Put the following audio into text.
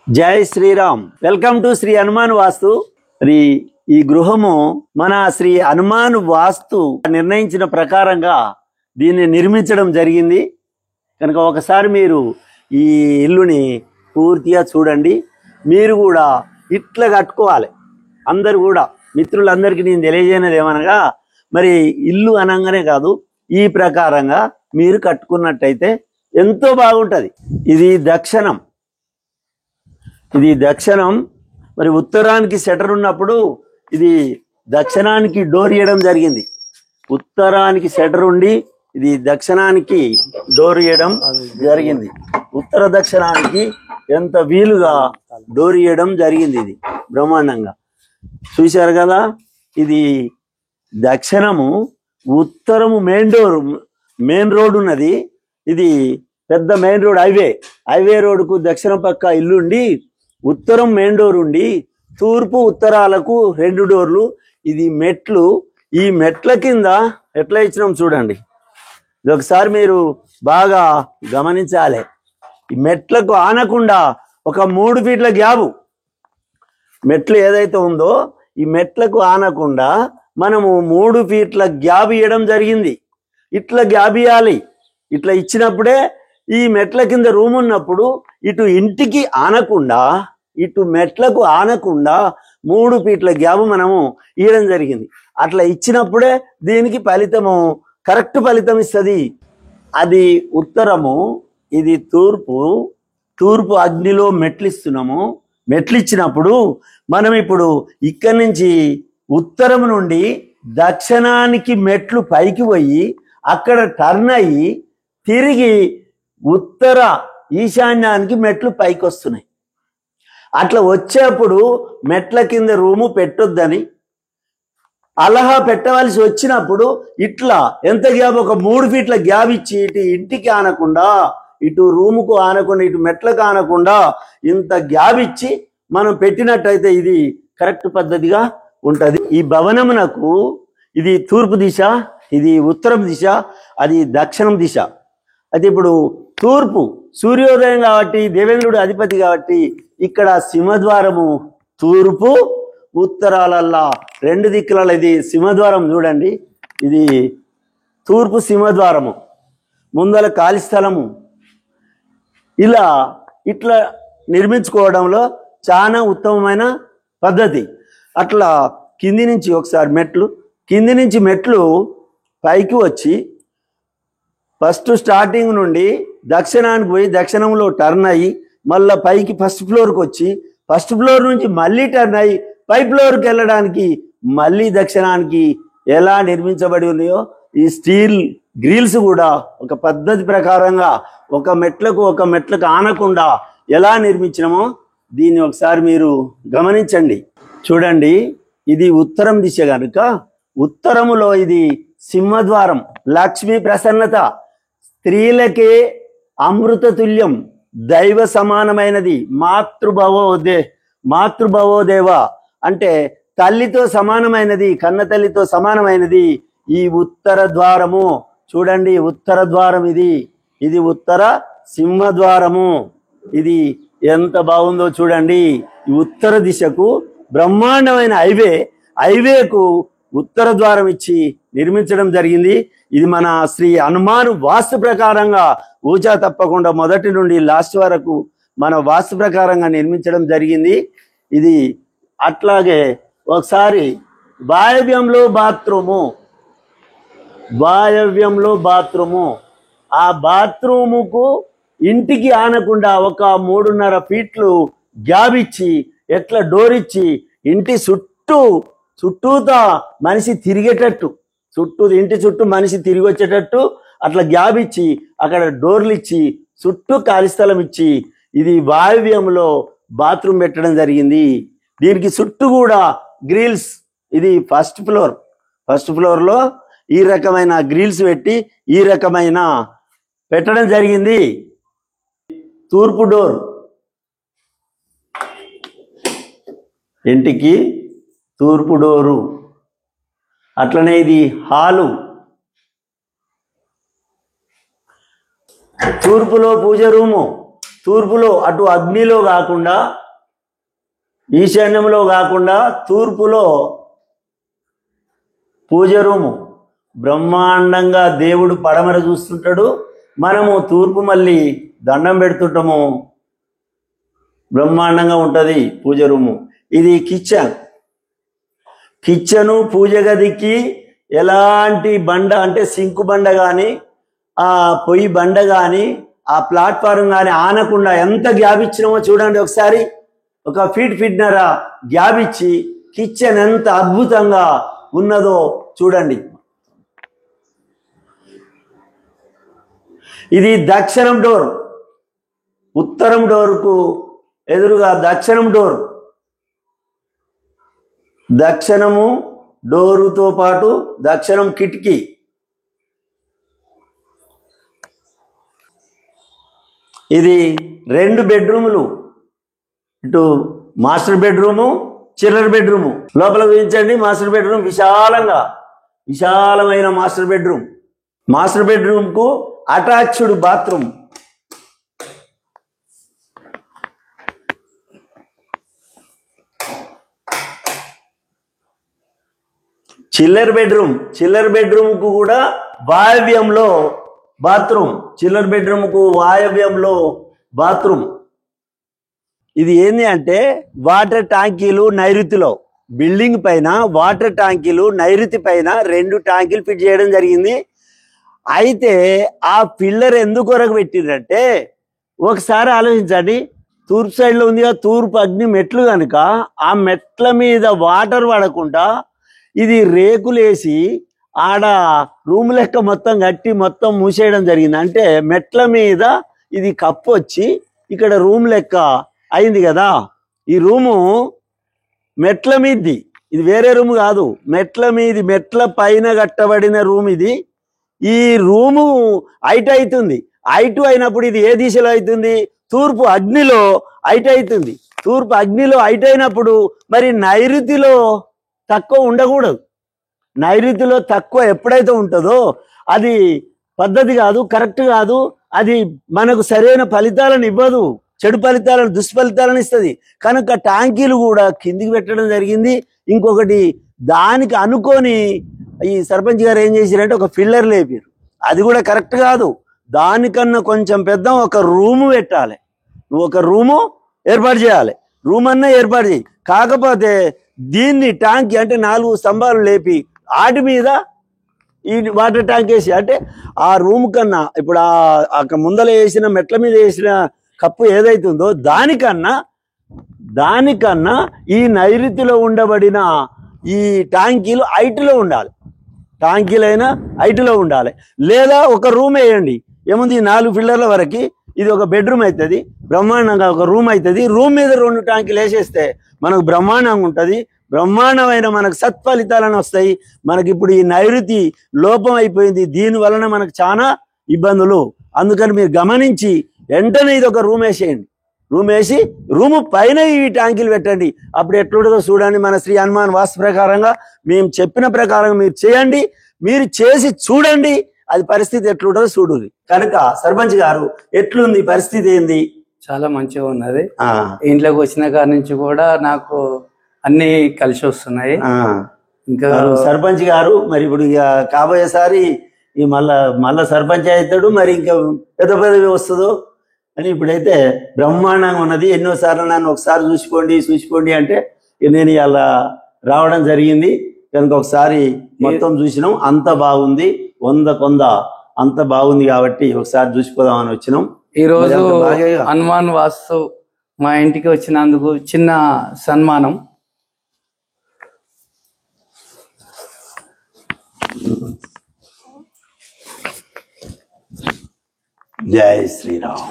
జై Sriram. Welcome to Shri Hanuman వాస్తు. ఈ గృహము మన శ్రీ హనుమాన్ వాస్తు నిర్ణయించిన ప్రకారంగా దీన్ని నిర్మించడం జరిగింది కనుక ఒకసారి మీరు ఈ ఇల్లుని పూర్తిగా చూడండి. మీరు కూడా ఇట్లా కట్టుకోవాలి. అందరు కూడా మిత్రులందరికీ నేను తెలియజేయనది ఏమనగా, మరి ఇల్లు అనగానే కాదు, ఈ ప్రకారంగా మీరు కట్టుకున్నట్టయితే ఎంతో బాగుంటుంది. ఇది దక్షిణం. మరి ఉత్తరానికి షట్టర్ ఉన్నప్పుడు ఇది దక్షిణానికి డోర్ ఇవ్వడం జరిగింది. ఉత్తరానికి షట్టర్ ఉండి ఇది దక్షిణానికి డోర్ ఇవ్వడం జరిగింది. ఉత్తర దక్షిణానికి ఎంత వీలుగా డోర్ ఇవ్వడం జరిగింది. ఇది బ్రహ్మాండంగా చూశారు కదా. ఇది దక్షిణము, ఉత్తరము మెయిన్ రోడ్ ఉన్నది. ఇది పెద్ద మెయిన్ రోడ్, హైవే రోడ్కు దక్షిణ పక్క ఇల్లుండి ఉత్తరం మెయిన్ డోర్ ఉండి తూర్పు ఉత్తరాలకు 2 డోర్లు. ఇది మెట్లు. ఈ మెట్ల కింద ఎట్లా ఇచ్చినాం చూడండి. ఇది ఒకసారి మీరు బాగా గమనించాలి. ఈ మెట్లకు ఆనకుండా ఒక 3 ఫీట్ల గ్యాబు, మెట్లు ఏదైతే ఉందో ఈ మెట్లకు ఆనకుండా మనము 3 ఫీట్ల గ్యాబ్ ఇవ్వడం జరిగింది. ఇట్లా గ్యాబ్ ఇవ్వాలి. ఇట్లా ఇచ్చినప్పుడే ఈ మెట్ల కింద రూమ్ ఉన్నప్పుడు ఇటు ఇంటికి ఆనకుండా ఇటు మెట్లకు ఆనకుండా 3 ఫీట్ల గ్యాబ్ మనము ఇవ్వడం జరిగింది. అట్లా ఇచ్చినప్పుడే దీనికి ఫలితము కరెక్ట్ ఫలితం ఇస్తుంది. అది ఉత్తరము, ఇది తూర్పు అగ్నిలో మెట్లు ఇస్తున్నాము. మెట్లు ఇచ్చినప్పుడు మనం ఇప్పుడు ఇక్కడి నుంచి ఉత్తరం నుండి దక్షిణానికి మెట్లు పైకి పోయి అక్కడ టర్న్ అయ్యి తిరిగి ఉత్తర ఈశాన్యానికి మెట్లు పైకి వస్తున్నాయి. అట్లా వచ్చేప్పుడు మెట్ల కింద రూము పెట్టొద్దని, అలా పెట్టవలసి వచ్చినప్పుడు ఇట్లా ఎంత గ్యాప్, ఒక 3 ఫీట్ల గ్యాప్ ఇచ్చి ఇటు ఇంటికి ఆనకుండా ఇటు రూముకు ఆనకుండా ఇటు మెట్లకు ఆనకుండా ఇంత గ్యాప్ ఇచ్చి మనం పెట్టినట్టయితే ఇది కరెక్ట్ పద్ధతిగా ఉంటుంది. ఈ భవనమునకు ఇది తూర్పు దిశ, ఇది ఉత్తరం దిశ, అది దక్షిణం దిశ. అయితే ఇప్పుడు తూర్పు సూర్యోదయం కాబట్టి, దేవేంద్రుడు అధిపతి కాబట్టి ఇక్కడ సింహద్వారము తూర్పు ఉత్తరాలల్లా 2 దిక్కులలో ఇది సింహద్వారం చూడండి. ఇది తూర్పు సింహద్వారము, ముందల ఖాళీ స్థలము. ఇట్లా నిర్మించుకోవడంలో చాలా ఉత్తమమైన పద్ధతి. అట్లా కింది నుంచి ఒకసారి కింది నుంచి మెట్లు పైకి వచ్చి ఫస్ట్ స్టార్టింగ్ నుండి దక్షిణానికి పోయి దక్షిణంలో టర్న్ అయ్యి మళ్ళీ పైకి ఫస్ట్ ఫ్లోర్కి వచ్చి ఫస్ట్ ఫ్లోర్ నుంచి మళ్ళీ టర్న్ అయ్యి పై ఫ్లోర్కి వెళ్ళడానికి మళ్ళీ దక్షిణానికి ఎలా నిర్మించబడి ఉన్నాయో ఈ స్టీల్ గ్రిల్స్ కూడా ఒక పద్ధతి ప్రకారంగా ఒక మెట్లకు ఆనకుండా ఎలా నిర్మించినామో దీన్ని ఒకసారి మీరు గమనించండి. చూడండి, ఇది ఉత్తరం దిశ కనుక ఉత్తరములో ఇది సింహద్వారం, లక్ష్మీ ప్రసన్నత, స్త్రీలకే అమృత తుల్యం, దైవ సమానమైనది, మాతృభవోదేవ అంటే తల్లితో సమానమైనది, కన్న తల్లితో సమానమైనది ఈ ఉత్తర ద్వారము. చూడండి, ఉత్తర ద్వారం ఇది ఉత్తర సింహద్వారము. ఇది ఎంత బాగుందో చూడండి. ఈ ఉత్తర దిశకు బ్రహ్మాండమైన హైవేకు ఉత్తర ద్వారం ఇచ్చి నిర్మించడం జరిగింది. ఇది మన శ్రీ హనుమాన్ వాస్తు ప్రకారంగా ఊచా తప్పకుండా మొదటి నుండి లాస్ట్ వరకు మన వాస్తు ప్రకారంగా నిర్మించడం జరిగింది. ఇది అట్లాగే ఒకసారి వాయవ్యంలో బాత్రూము, ఆ బాత్రూముకు ఇంటికి ఆనకుండా ఒక 3.5 ఫీట్లు గ్యాప్ ఇచ్చి ఎట్లా డోర్ ఇచ్చి ఇంటి చుట్టూతా మనిషి తిరిగేటట్టు, ఇంటి చుట్టూ మనిషి తిరిగి వచ్చేటట్టు అట్లా గ్యాప్ ఇచ్చి అక్కడ డోర్లు ఇచ్చి చుట్టూ ఖాళీ స్థలం ఇచ్చి ఇది వాయవ్యంలో బాత్రూమ్ పెట్టడం జరిగింది. దీనికి చుట్టూ కూడా గ్రిల్స్, ఇది ఫస్ట్ ఫ్లోర్లో ఈ రకమైన గ్రిల్స్ పెట్టి ఈ రకమైన పెట్టడం జరిగింది. తూర్పు డోర్, ఇంటికి తూర్పు డోరు. అట్లనే ఇది హాలు, తూర్పులో పూజ రూము, తూర్పులో అటు అగ్నిలో కాకుండా ఈశాన్యంలో కాకుండా తూర్పులో పూజ రూము బ్రహ్మాండంగా దేవుడు పడమర చూస్తుంటాడు, మనము తూర్పు మళ్ళీ దండం పెడుతుంటాము. బ్రహ్మాండంగా ఉంటుంది పూజ రూము. ఇది కిచెను పూజ గదికి ఎలాంటి బండ అంటే సింకు బండ కానీ ఆ పొయ్యి బండ కానీ ఆ ప్లాట్ఫారం కానీ ఆనకుండా ఎంత గ్యాప్ ఇచ్చినామో చూడండి ఒకసారి. ఒక ఫీట్నర గ్యాప్ ఇచ్చి కిచెన్ ఎంత అద్భుతంగా ఉన్నదో చూడండి. ఇది దక్షిణం డోర్, ఉత్తరం డోర్కు ఎదురుగా దక్షిణం డోర్. దక్షిణము డోరుతో పాటు దక్షిణం కిటికీ. ఇది 2 బెడ్రూములు, ఇటు మాస్టర్ బెడ్రూము, చిల్లర్ బెడ్రూము. లోపల చూపించండి. మాస్టర్ బెడ్రూమ్ విశాలమైన మాస్టర్ బెడ్రూమ్. మాస్టర్ బెడ్రూమ్కు అటాచ్డ్ బాత్రూమ్. చిల్లర్ బెడ్రూమ్కు కూడా వాయవ్యంలో బాత్రూమ్. చిల్లర్ బెడ్రూమ్కు వాయవ్యంలో బాత్రూమ్. ఇది ఏంది అంటే వాటర్ ట్యాంకీలు నైరుతిలో, బిల్డింగ్ పైన వాటర్ ట్యాంకీలు నైరుతి పైన 2 ట్యాంకీలు ఫిట్ చేయడం జరిగింది. అయితే ఆ పిల్లర్ ఎందుకొరకు పెట్టిందంటే ఒకసారి ఆలోచించండి. తూర్పు సైడ్లో ఉందిగా, తూర్పు అగ్ని మెట్లు కనుక ఆ మెట్ల మీద వాటర్ పడకుండా ఇది రేకులేసి ఆడ రూమ్ లెక్క మొత్తం కట్టి మొత్తం మూసేయడం జరిగింది. అంటే మెట్ల మీద ఇది కప్పు వచ్చి ఇక్కడ రూమ్ లెక్క అయింది కదా. ఈ రూము మెట్ల మీది, ఇది వేరే రూమ్ కాదు, మెట్ల పైన కట్టబడిన రూమ్ ఇది. ఈ రూము హైట్ అవుతుంది. హైట్ అయినప్పుడు ఇది ఏ దిశలో అవుతుంది? తూర్పు అగ్నిలో హైట్ అవుతుంది. తూర్పు అగ్నిలో హైట్ అయినప్పుడు మరి నైరుతిలో తక్కువ ఉండకూడదు. నైరుతిలో తక్కువ ఎప్పుడైతే ఉంటుందో అది పద్ధతి కాదు, కరెక్ట్ కాదు. అది మనకు సరైన ఫలితాలను ఇవ్వదు, చెడు ఫలితాలను, దుష్ఫలితాలను ఇస్తుంది. కనుక ట్యాంకీలు కూడా కిందికి పెట్టడం జరిగింది. ఇంకొకటి దానికి అనుకొని ఈ సర్పంచ్ గారు ఏం చేశారంటే ఒక ఫిల్లర్ లేపారు. అది కూడా కరెక్ట్ కాదు. దానికన్నా కొంచెం పెద్ద ఒక రూము పెట్టాలి. నువ్వు ఒక రూము ఏర్పాటు చేయాలి, రూమ్ అన్నా ఏర్పాటు చేయి. కాకపోతే దీన్ని ట్యాంక్ అంటే 4 స్తంభాలు లేపి వాటి మీద ఈ వాటర్ ట్యాంక్ వేసి, అంటే ఆ రూమ్ కన్నా ఇప్పుడు ఆ ముందల వేసిన మెట్ల మీద వేసిన కప్పు ఏదైతుందో దానికన్నా ఈ నైరుతిలో ఉండబడిన ఈ ట్యాంకీలు హైట్లో ఉండాలి. ట్యాంకీలైనా హైట్లో ఉండాలి. లేదా ఒక రూమ్ వేయండి. ఏముంది, 4 పిల్లర్ల వరకు ఇది ఒక బెడ్రూమ్ అవుతుంది, బ్రహ్మాండంగా ఒక రూమ్ అవుతుంది. రూమ్ మీద 2 ట్యాంకీలు వేసేస్తే మనకు బ్రహ్మాండంగా ఉంటుంది. బ్రహ్మాండమైన మనకు సత్ఫలితాలను వస్తాయి. మనకి ఇప్పుడు ఈ నైరుతి లోపం అయిపోయింది, దీని వలన మనకు చాలా ఇబ్బందులు. అందుకని మీరు గమనించి వెంటనే ఇది ఒక రూమ్ వేసేయండి. రూమ్ వేసి రూము పైన ఈ ట్యాంకీలు పెట్టండి. అప్పుడు ఎట్లుంటుందో చూడండి. మన శ్రీ హనుమాన్ వాస్తు ప్రకారంగా మేము చెప్పిన ప్రకారం మీరు చేయండి. మీరు చేసి చూడండి, అది పరిస్థితి ఎట్లుంటుందో చూడండి. కనుక సర్పంచ్ గారు ఎట్లుంది పరిస్థితి? ఏంది? చాలా మంచిగా ఉన్నది. ఇంట్లోకి వచ్చిన కాడి నుంచి కూడా నాకు అన్ని కలిసి వస్తున్నాయి. ఇంకా సర్పంచ్ గారు మరి ఇప్పుడు ఇక కాబోయేసారి ఈ మళ్ళా సర్పంచ్ అవుతాడు, మరి ఇంకా పెద్ద పెద్దవి వస్తుందో అని ఇప్పుడైతే బ్రహ్మాండంగా ఉన్నది. ఎన్నోసార్లు నన్ను ఒకసారి చూసిపోండి అంటే నేను ఇలా రావడం జరిగింది. కనుక ఒకసారి మొత్తం చూసినాం, అంత బాగుంది, 100 అంత బాగుంది. కాబట్టి ఒకసారి చూసిపోదామని వచ్చినాం. ఈ రోజు హనుమాన్ వాస్తు మా ఇంటికి వచ్చినందుకు చిన్న సన్మానం. జై శ్రీరామ్.